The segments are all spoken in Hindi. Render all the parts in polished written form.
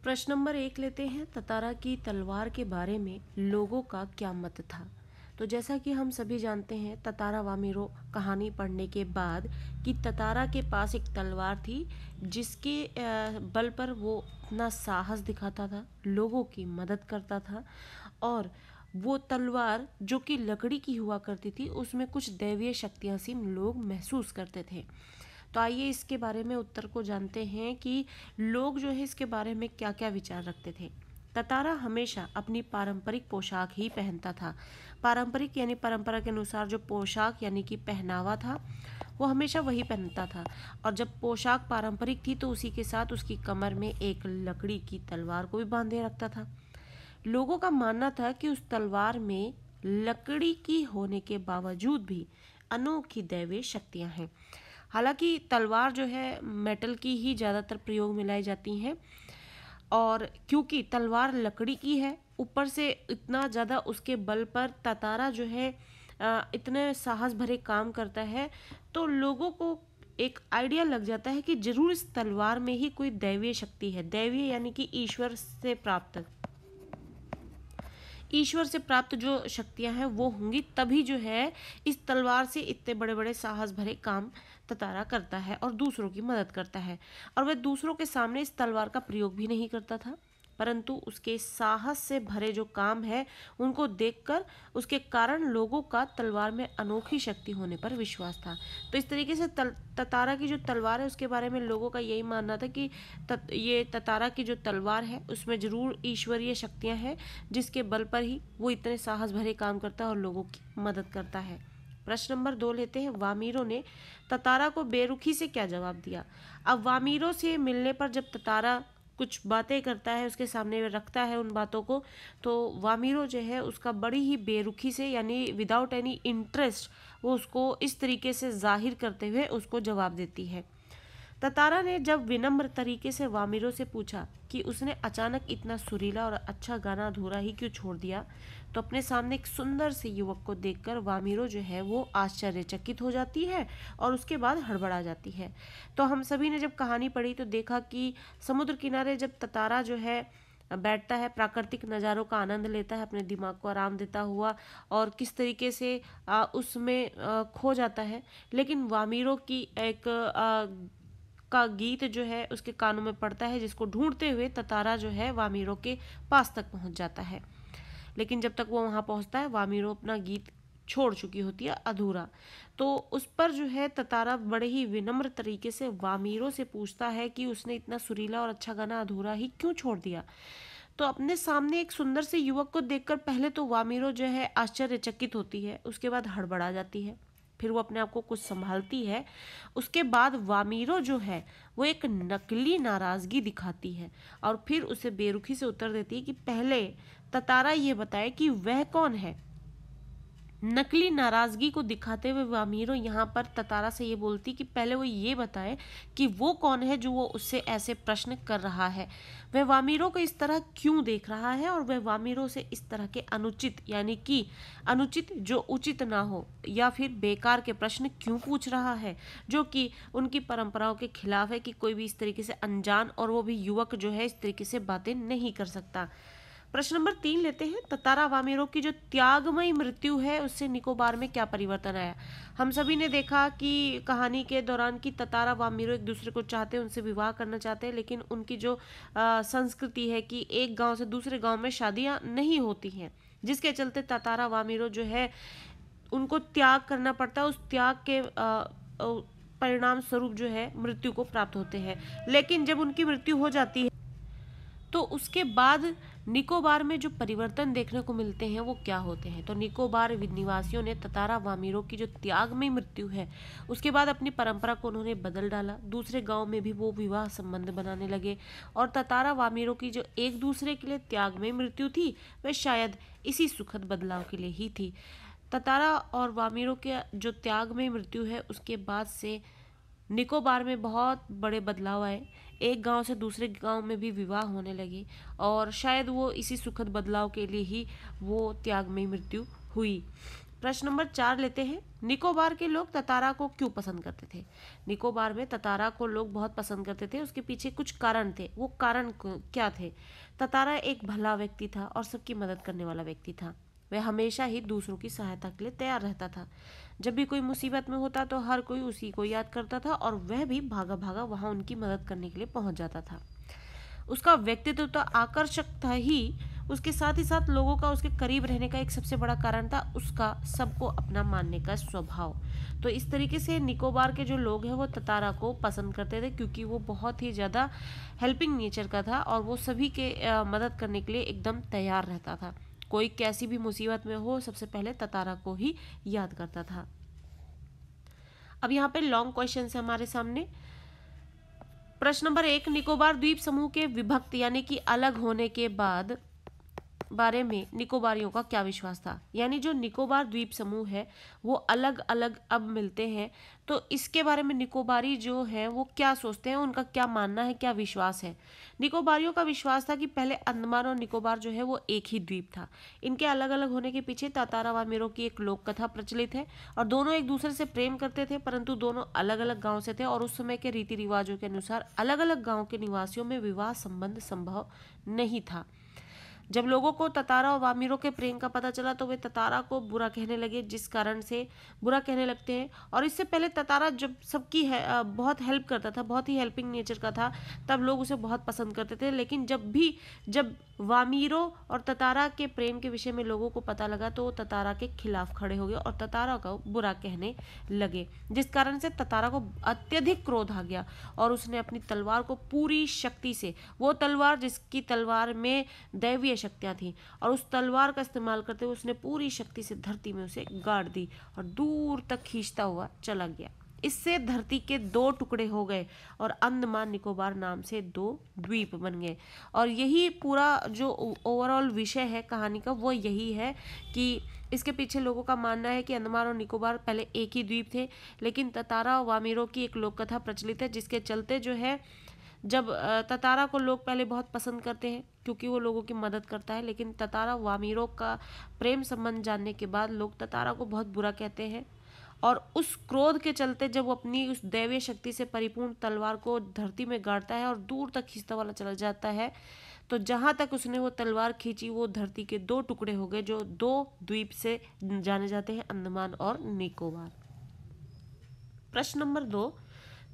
प्रश्न नंबर 1 लेते हैं। ततारा की तलवार के बारे में लोगों का क्या मत था। तो जैसा कि हम सभी जानते हैं ततारा वामिरो कहानी पढ़ने के बाद कि ततारा के पास एक तलवार थी जिसके बल पर वो अपना साहस दिखाता था, लोगों की मदद करता था। और वो तलवार जो कि लकड़ी की हुआ करती थी उसमें कुछ दैवीय शक्तियां सी लोग महसूस करते थे। तो आइए इसके बारे में उत्तर को जानते हैं कि लोग जो है इसके बारे में क्या क्या विचार रखते थे। ततारा हमेशा अपनी पारंपरिक पोशाक ही पहनता था। पारंपरिक यानी परंपरा के अनुसार जो पोशाक यानी कि पहनावा था वो हमेशा वही पहनता था। और जब पोशाक पारंपरिक थी तो उसी के साथ उसकी कमर में एक लकड़ी की तलवार को भी बांधे रखता था। लोगों का मानना था कि उस तलवार में लकड़ी की होने के बावजूद भी अनोखी दैवीय शक्तियां हैं। हालांकि तलवार जो है मेटल की ही ज़्यादातर प्रयोग में लाई जाती हैं, और क्योंकि तलवार लकड़ी की है ऊपर से इतना ज़्यादा उसके बल पर ततारा जो है इतने साहस भरे काम करता है, तो लोगों को एक आइडिया लग जाता है कि जरूर इस तलवार में ही कोई दैवीय शक्ति है। दैवीय यानी कि ईश्वर से प्राप्त जो शक्तियां हैं वो होंगी, तभी जो है इस तलवार से इतने बड़े बड़े साहस भरे काम ततारा करता है और दूसरों की मदद करता है। और वह दूसरों के सामने इस तलवार का प्रयोग भी नहीं करता था, परंतु उसके साहस से भरे जो काम है उनको देखकर उसके कारण लोगों का तलवार में अनोखी शक्ति होने पर विश्वास था। तो इस तरीके से ततारा की जो तलवार है उसके बारे में लोगों का यही मानना था कि ये ततारा की जो तलवार है उसमें जरूर ईश्वरीय शक्तियां हैं, जिसके बल पर ही वो इतने साहस भरे काम करता है और लोगों की मदद करता है। प्रश्न नंबर 2 लेते हैं। वामीरो ने ततारा को बेरुखी से क्या जवाब दिया। अब वामीरो से मिलने पर जब ततारा कुछ बातें करता है, उसके सामने रखता है उन बातों को, तो वामीरो जो है उसका बड़ी ही बेरुखी से यानी विदाउट एनी इंटरेस्ट वो उसको इस तरीके से जाहिर करते हुए उसको जवाब देती है। ततारा ने जब विनम्र तरीके से वामिरो से पूछा कि उसने अचानक इतना सुरीला और अच्छा गाना अधूरा ही क्यों छोड़ दिया, तो अपने सामने एक सुंदर से युवक को देखकर वामिरो जो है वो आश्चर्यचकित हो जाती है और उसके बाद हड़बड़ा जाती है। तो हम सभी ने जब कहानी पढ़ी तो देखा कि समुद्र किनारे जब ततारा जो है बैठता है, प्राकृतिक नज़ारों का आनंद लेता है, अपने दिमाग को आराम देता हुआ, और किस तरीके से उसमें खो जाता है। लेकिन वामिरो की एक का गीत जो है उसके कानों में पड़ता है, जिसको ढूंढते हुए ततारा जो है वामीरो के पास तक पहुंच जाता है। लेकिन जब तक वो वहां पहुंचता है वामीरो अपना गीत छोड़ चुकी होती है अधूरा। तो उस पर जो है ततारा बड़े ही विनम्र तरीके से वामीरो से पूछता है कि उसने इतना सुरीला और अच्छा गाना अधूरा ही क्यों छोड़ दिया। तो अपने सामने एक सुंदर से युवक को देखकर पहले तो वामीरो जो है आश्चर्यचकित होती है, उसके बाद हड़बड़ा जाती है, फिर वो अपने आप को कुछ संभालती है। उसके बाद वामीरो जो है वो एक नकली नाराजगी दिखाती है और फिर उसे बेरुखी से उत्तर देती है कि पहले ततारा ये बताए कि वह कौन है। नकली नाराजगी को दिखाते हुए वामीरो यहाँ पर ततारा से ये बोलती कि पहले वो ये बताए कि वो कौन है जो वो उससे ऐसे प्रश्न कर रहा है, वह वामीरो को इस तरह क्यों देख रहा है, और वह वामीरो से इस तरह के अनुचित यानी कि अनुचित जो उचित ना हो या फिर बेकार के प्रश्न क्यों पूछ रहा है, जो कि उनकी परंपराओं के खिलाफ है कि कोई भी इस तरीके से अनजान और वो भी युवक जो है इस तरीके से बातें नहीं कर सकता। प्रश्न नंबर 3 लेते हैं। ततारा वामीरो की जो त्यागमयी मृत्यु है उससे निकोबार में क्या परिवर्तन आया। हम सभी ने देखा कि कहानी के दौरान की ततारा वामीरो एक दूसरे को चाहते हैं, उनसे विवाह करना चाहते हैं, लेकिन उनकी जो संस्कृति है कि एक गांव से दूसरे गांव में शादियां नहीं होती हैं, जिसके चलते ततारा वामीरो जो है उनको त्याग करना पड़ता है। उस त्याग के परिणाम स्वरूप जो है मृत्यु को प्राप्त होते हैं। लेकिन जब उनकी मृत्यु हो जाती है तो उसके बाद निकोबार में जो परिवर्तन देखने को मिलते हैं वो क्या होते हैं। तो निकोबार निवासियों ने ततारा वामीरो की जो त्याग में मृत्यु है उसके बाद अपनी परंपरा को उन्होंने बदल डाला। दूसरे गांव में भी वो विवाह संबंध बनाने लगे, और ततारा वामीरो की जो एक दूसरे के लिए त्याग में मृत्यु थी वह शायद इसी सुखद बदलाव के लिए ही थी। ततारा और वामीरो के जो त्याग में मृत्यु है उसके बाद से निकोबार में बहुत बड़े बदलाव आए। एक गांव से दूसरे गांव में भी विवाह होने लगे, और शायद वो इसी सुखद बदलाव के लिए ही वो त्याग में मृत्यु हुई। प्रश्न नंबर 4 लेते हैं। निकोबार के लोग ततारा को क्यों पसंद करते थे? निकोबार में ततारा को लोग बहुत पसंद करते थे, उसके पीछे कुछ कारण थे। वो कारण क्या थे? ततारा एक भला व्यक्ति था और सबकी मदद करने वाला व्यक्ति था। वह हमेशा ही दूसरों की सहायता के लिए तैयार रहता था। जब भी कोई मुसीबत में होता तो हर कोई उसी को याद करता था और वह भी भागा भागा वहां उनकी मदद करने के लिए पहुंच जाता था। उसका व्यक्तित्व तो आकर्षक था ही, उसके साथ ही साथ लोगों का उसके करीब रहने का एक सबसे बड़ा कारण था उसका सबको अपना मानने का स्वभाव। तो इस तरीके से निकोबार के जो लोग हैं वो ततारा को पसंद करते थे, क्योंकि वो बहुत ही ज़्यादा हेल्पिंग नेचर का था और वो सभी के मदद करने के लिए एकदम तैयार रहता था। कोई कैसी भी मुसीबत में हो, सबसे पहले ततारा को ही याद करता था। अब यहाँ पे लॉन्ग क्वेश्चन है हमारे सामने। प्रश्न नंबर 1, निकोबार द्वीप समूह के विभक्त यानी कि अलग होने के बाद बारे में निकोबारियों का क्या विश्वास था? यानी जो निकोबार द्वीप समूह है वो अलग अलग अब मिलते हैं, तो इसके बारे में निकोबारी जो है वो क्या सोचते हैं, उनका क्या मानना है, क्या विश्वास है? निकोबारियों का विश्वास था कि पहले अंडमान और निकोबार जो है वो एक ही द्वीप था। इनके अलग अलग होने के पीछे तातारा वामिरों की एक लोक कथा प्रचलित है और दोनों एक दूसरे से प्रेम करते थे, परंतु दोनों अलग अलग गाँव से थे और उस समय के रीति रिवाजों के अनुसार अलग अलग गाँव के निवासियों में विवाह संबंध संभव नहीं था। जब लोगों को ततारा और वामिरों के प्रेम का पता चला तो वे ततारा को बुरा कहने लगे, जिस कारण से बुरा कहने लगते हैं। और इससे पहले ततारा जब सबकी बहुत हेल्प करता था, बहुत ही हेल्पिंग नेचर का था, तब लोग उसे बहुत पसंद करते थे। लेकिन जब वामिरों और ततारा के प्रेम के विषय में लोगों को पता लगा तो वो ततारा के खिलाफ खड़े हो गए और ततारा को बुरा कहने लगे, जिस कारण से ततारा को अत्यधिक क्रोध आ गया और उसने अपनी तलवार को पूरी शक्ति से, वो तलवार जिसकी तलवार में दैवीय शक्तियां थी, और उस तलवार का इस्तेमाल करते हुए उसने पूरी शक्ति से धरती में उसे गाड़ दी और दूर तक खींचता हुआ चला गया। इससे धरती के 2 टुकड़े हो गए और अंडमान निकोबार नाम से 2 द्वीप बन गए। और यही पूरा जो ओवरऑल विषय है कहानी का वो यही है कि इसके पीछे लोगों का मानना है कि अंडमान और निकोबार पहले एक ही द्वीप थे, लेकिन ततारा और वामिरों की एक लोक कथा प्रचलित है, जिसके चलते जो है जब ततारा को लोग पहले बहुत पसंद करते हैं क्योंकि वो लोगों की मदद करता है, लेकिन ततारा वामिरों का प्रेम संबंध जानने के बाद लोग ततारा को बहुत बुरा कहते हैं। और उस क्रोध के चलते जब वो अपनी उस दैवीय शक्ति से परिपूर्ण तलवार को धरती में गाड़ता है और दूर तक खींचता वाला चला जाता है, तो जहां तक उसने वो तलवार खींची वो धरती के 2 टुकड़े हो गए, जो 2 द्वीप से जाने जाते हैं, अंडमान और निकोबार। प्रश्न नंबर 2,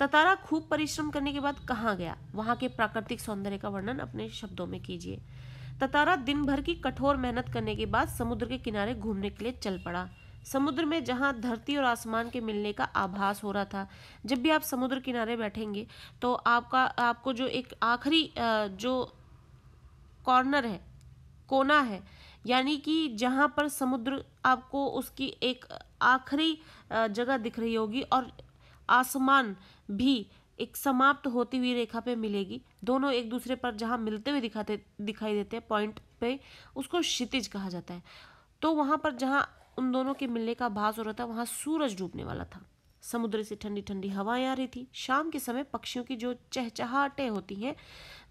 ततारा खूब परिश्रम करने के बाद कहाँ गया? वहां के प्राकृतिक सौंदर्य का वर्णन अपने शब्दों में कीजिए। ततारा दिन भर की कठोर मेहनत करने के बाद समुद्र के किनारे घूमने के लिए चल पड़ा। समुद्र में जहां धरती और आसमान के मिलने का आभास हो रहा था। जब भी आप समुद्र किनारे बैठेंगे तो आपको जो एक आखिरी जो कॉर्नर है, कोना है, यानी कि जहां पर समुद्र आपको उसकी एक आखिरी जगह दिख रही होगी और आसमान भी एक समाप्त होती हुई रेखा पे मिलेगी, दोनों एक दूसरे पर जहां मिलते हुए दिखाई देते हैं पॉइंट पे, उसको क्षितिज कहा जाता है। तो वहां पर जहां उन दोनों के मिलने का आभास हो रहा था वहां सूरज डूबने वाला था। समुद्र से ठंडी ठंडी हवाएं आ रही थी। शाम के समय पक्षियों की जो चहचहाहटें होती हैं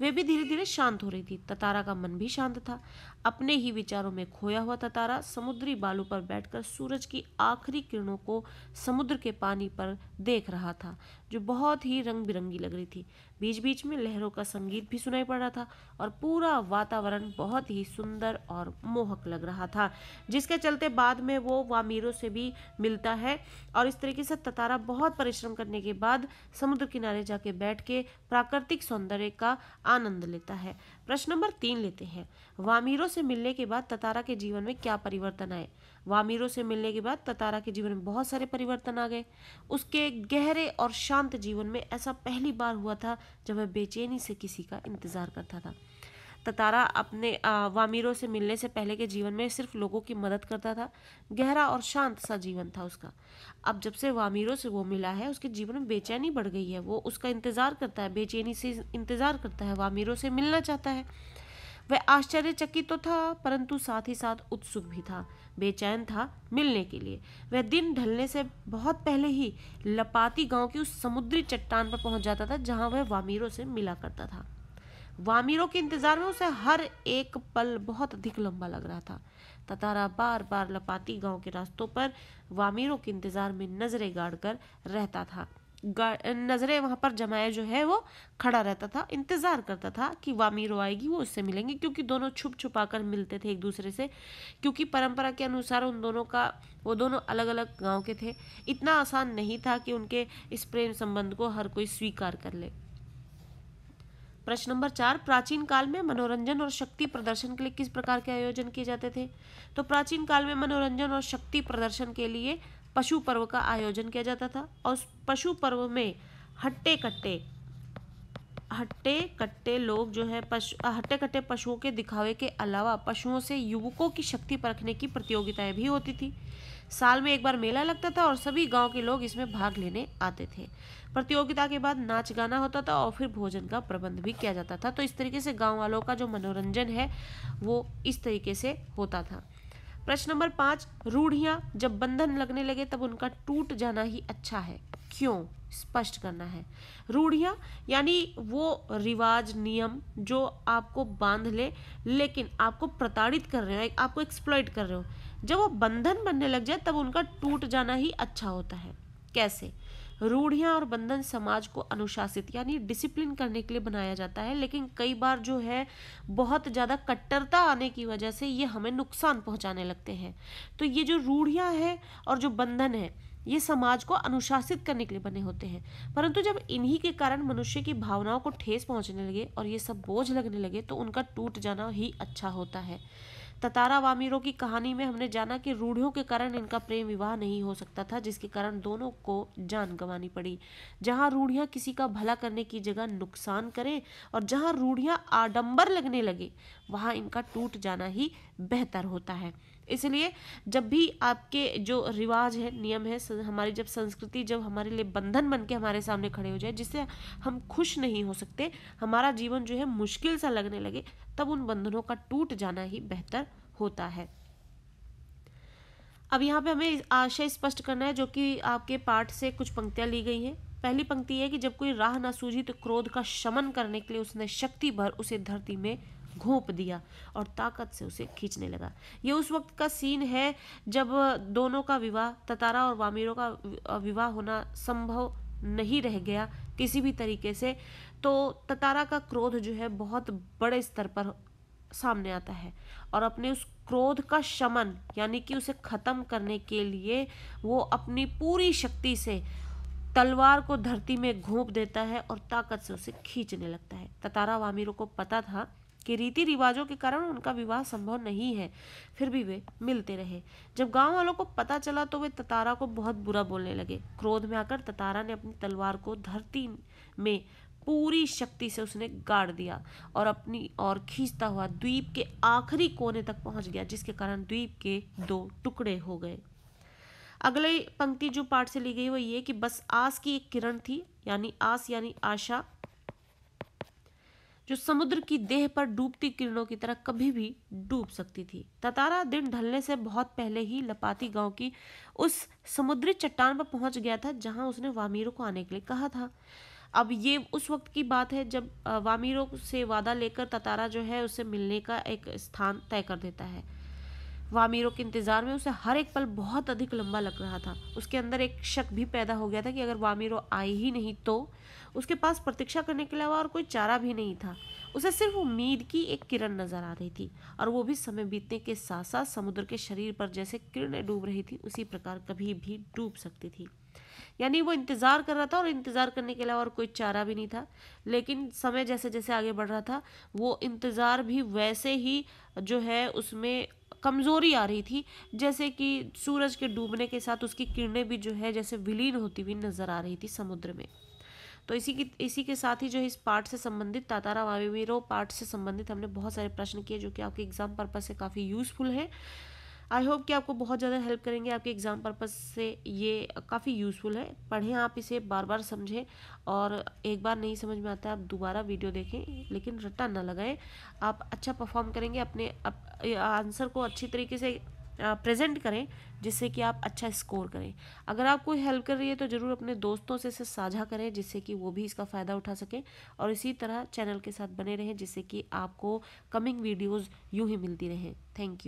वे भी धीरे धीरे शांत हो रही थी। ततारा का मन भी शांत था। अपने ही विचारों में खोया हुआ ततारा समुद्री बालू पर बैठकर सूरज की आखिरी किरणों को समुद्र के पानी पर देख रहा था, जो बहुत ही रंग बिरंगी लग रही थी। बीच बीच में लहरों का संगीत भी सुनाई पड़ रहा था और पूरा वातावरण बहुत ही सुंदर और मोहक लग रहा था, जिसके चलते बाद में वो वामिरों से भी मिलता है। और इस तरीके से ततारा बहुत परिश्रम करने के बाद समुद्र किनारे जाके बैठ के प्राकृतिक सौंदर्य का आनंद लेता है। प्रश्न नंबर 3 लेते हैं। वामिरों से मिलने के बाद ततारा के जीवन में क्या परिवर्तन आए? वामिरों से मिलने के बाद ततारा के जीवन में बहुत सारे परिवर्तन आ गए। उसके गहरे और शांत जीवन में ऐसा पहली बार हुआ था जब वह बेचैनी से किसी का इंतजार करता था। ततारा अपने वामिरों से मिलने से पहले के जीवन में सिर्फ लोगों की मदद करता था। गहरा और शांत सा जीवन था उसका। अब जब से वामिरों से वो मिला है उसके जीवन में बेचैनी बढ़ गई है। वो उसका इंतजार करता है, बेचैनी से इंतजार करता है, वामिरों से मिलना चाहता है। वह आश्चर्यचकित तो था परंतु साथ ही साथ उत्सुक भी था, बेचैन था मिलने के लिए। वह दिन ढलने से बहुत पहले ही लपाती गांव की उस समुद्री चट्टान पर पहुंच जाता था जहां वह वामिरों से मिला करता था। वामिरों के इंतजार में उसे हर एक पल बहुत अधिक लंबा लग रहा था। ततारा बार बार लपाती गांव के रास्तों पर वामिरों के इंतजार में नजरें गाड़ कर रहता था। नजरें वहां पर जमाए जो है वो खड़ा रहता था, इंतजार करता था कि वामीरो आएगी, वो उससे मिलेंगे, क्योंकि दोनों छुप छुपा कर मिलते थे एक दूसरे से, क्योंकि परंपरा के अनुसार उन दोनों का, वो दोनों अलग अलग गांव के थे। इतना आसान नहीं था कि उनके इस प्रेम संबंध को हर कोई स्वीकार कर ले। प्रश्न नंबर 4, प्राचीन काल में मनोरंजन और शक्ति प्रदर्शन के लिए किस प्रकार के आयोजन किए जाते थे? तो प्राचीन काल में मनोरंजन और शक्ति प्रदर्शन के लिए पशु पर्व का आयोजन किया जाता था, और उस पशु पर्व में हट्टे कट्टे लोग जो है हट्टे कट्टे पशुओं के दिखावे के अलावा पशुओं से युवकों की शक्ति परखने की प्रतियोगिताएं भी होती थी। साल में एक बार मेला लगता था और सभी गांव के लोग इसमें भाग लेने आते थे। प्रतियोगिता के बाद नाच गाना होता था और फिर भोजन का प्रबंध भी किया जाता था। तो इस तरीके से गांव वालों का जो मनोरंजन है वो इस तरीके से होता था। प्रश्न नंबर 5, रूढ़ियां जब बंधन लगने लगे तब उनका टूट जाना ही अच्छा है, क्यों? स्पष्ट करना है। रूढ़ियां यानी वो रिवाज नियम जो आपको बांध ले, लेकिन आपको प्रताड़ित कर रहे हो, आपको एक्सप्लॉइट कर रहे हो, जब वो बंधन बनने लग जाए तब उनका टूट जाना ही अच्छा होता है। कैसे? रूढ़ियां और बंधन समाज को अनुशासित यानी डिसिप्लिन करने के लिए बनाया जाता है, लेकिन कई बार जो है बहुत ज़्यादा कट्टरता आने की वजह से ये हमें नुकसान पहुंचाने लगते हैं। तो ये जो रूढ़ियां है और जो बंधन है ये समाज को अनुशासित करने के लिए बने होते हैं, परंतु जब इन्हीं के कारण मनुष्य की भावनाओं को ठेस पहुंचने लगे और ये सब बोझ लगने लगे तो उनका टूट जाना ही अच्छा होता है। ततारा वामीरों की कहानी में हमने जाना कि रूढ़ियों के कारण इनका प्रेम विवाह नहीं हो सकता था, जिसके कारण दोनों को जान गंवानी पड़ी। जहां रूढ़ियां किसी का भला करने की जगह नुकसान करें और जहां रूढ़ियां आडंबर लगने लगे वहां इनका टूट जाना ही बेहतर होता है। इसलिए जब भी आपके जो रिवाज है, नियम है, हमारी जब संस्कृति जब हमारे लिए बंधन बन के हमारे सामने खड़े हो जाए जिससे हम खुश नहीं हो सकते, हमारा जीवन जो है मुश्किल सा लगने लगे, तब उन बंधनों का टूट जाना ही बेहतर होता है। अब यहाँ पे हमें आशय स्पष्ट करना है जो कि आपके पाठ से कुछ पंक्तियां ली गई हैं। पहली पंक्ति है कि जब कोई राह न सूझी तो क्रोध का शमन करने के लिए उसने शक्ति भर उसे धरती में घोंप दिया और ताकत से उसे खींचने लगा। ये उस वक्त का सीन है जब दोनों का विवाह, ततारा और वामीरों का विवाह होना संभव नहीं रह गया किसी भी तरीके से। तो ततारा का क्रोध जो है बहुत बड़े स्तर पर सामने आता है और अपने उस क्रोध का शमन यानी कि उसे खत्म करने के लिए वो अपनी पूरी शक्ति से तलवार को धरती में घोंप देता है और ताकत से उसे खींचने लगता है। ततारा वामीरों को पता था कि रीति रिवाजों के कारण उनका विवाह संभव नहीं है, फिर भी वे मिलते रहे। जब गांव वालों को पता चला तो वे ततारा को बहुत बुरा बोलने लगे। क्रोध में आकर ततारा ने अपनी तलवार को धरती में पूरी शक्ति से उसने गाड़ दिया और अपनी ओर खींचता हुआ द्वीप के आखिरी कोने तक पहुंच गया, जिसके कारण द्वीप के 2 टुकड़े हो गए। अगली पंक्ति जो पाठ से ली गई वो ये कि बस आस की एक किरण थी, यानी आस यानी आशा, जो समुद्र की देह पर डूबती किरणों की तरह कभी भी डूब सकती थी। ततारा दिन ढलने से बहुत पहले ही लपाती गांव की उस समुद्री चट्टान पर पहुंच गया था जहां उसने वामीरों को आने के लिए कहा था। अब ये उस वक्त की बात है जब वामीरों से वादा लेकर ततारा जो है उससे मिलने का एक स्थान तय कर देता है। वामीरों के इंतजार में उसे हर एक पल बहुत अधिक लंबा लग रहा था। उसके अंदर एक शक भी पैदा हो गया था कि अगर वामीरों आए ही नहीं तो उसके पास प्रतीक्षा करने के अलावा और कोई चारा भी नहीं था। उसे सिर्फ उम्मीद की एक किरण नजर आ रही थी और वो भी समय बीतने के साथ साथ समुद्र के शरीर पर जैसे किरणें डूब रही थी उसी प्रकार कभी भी डूब सकती थी। यानी वो इंतजार कर रहा था और इंतजार करने के अलावा और कोई चारा भी नहीं था। लेकिन समय जैसे जैसे आगे बढ़ रहा था वो इंतजार भी वैसे ही जो है उसमें कमजोरी आ रही थी, जैसे कि सूरज के डूबने के साथ उसकी किरणें भी जो है जैसे विलीन होती हुई नजर आ रही थी समुद्र में। तो इसी के साथ ही जो इस पाठ से संबंधित ततारा वामीरों पाठ से संबंधित हमने बहुत सारे प्रश्न किए जो कि आपके एग्जाम पर्पज से काफ़ी यूजफुल है। आई होप कि आपको बहुत ज़्यादा हेल्प करेंगे, आपके एग्जाम पर्पज से ये काफ़ी यूजफुल है। पढ़ें आप इसे, बार बार समझें और एक बार नहीं समझ में आता है आप दोबारा वीडियो देखें, लेकिन रट्टा ना लगाएं। आप अच्छा परफॉर्म करेंगे, अपने आंसर को अच्छी तरीके से प्रेजेंट करें, जिससे कि आप अच्छा स्कोर करें। अगर आप कोई हेल्प कर रही है तो ज़रूर अपने दोस्तों से इसे साझा करें, जिससे कि वो भी इसका फ़ायदा उठा सकें। और इसी तरह चैनल के साथ बने रहें, जिससे कि आपको कमिंग वीडियोज़ यूँ ही मिलती रहें। Thank you.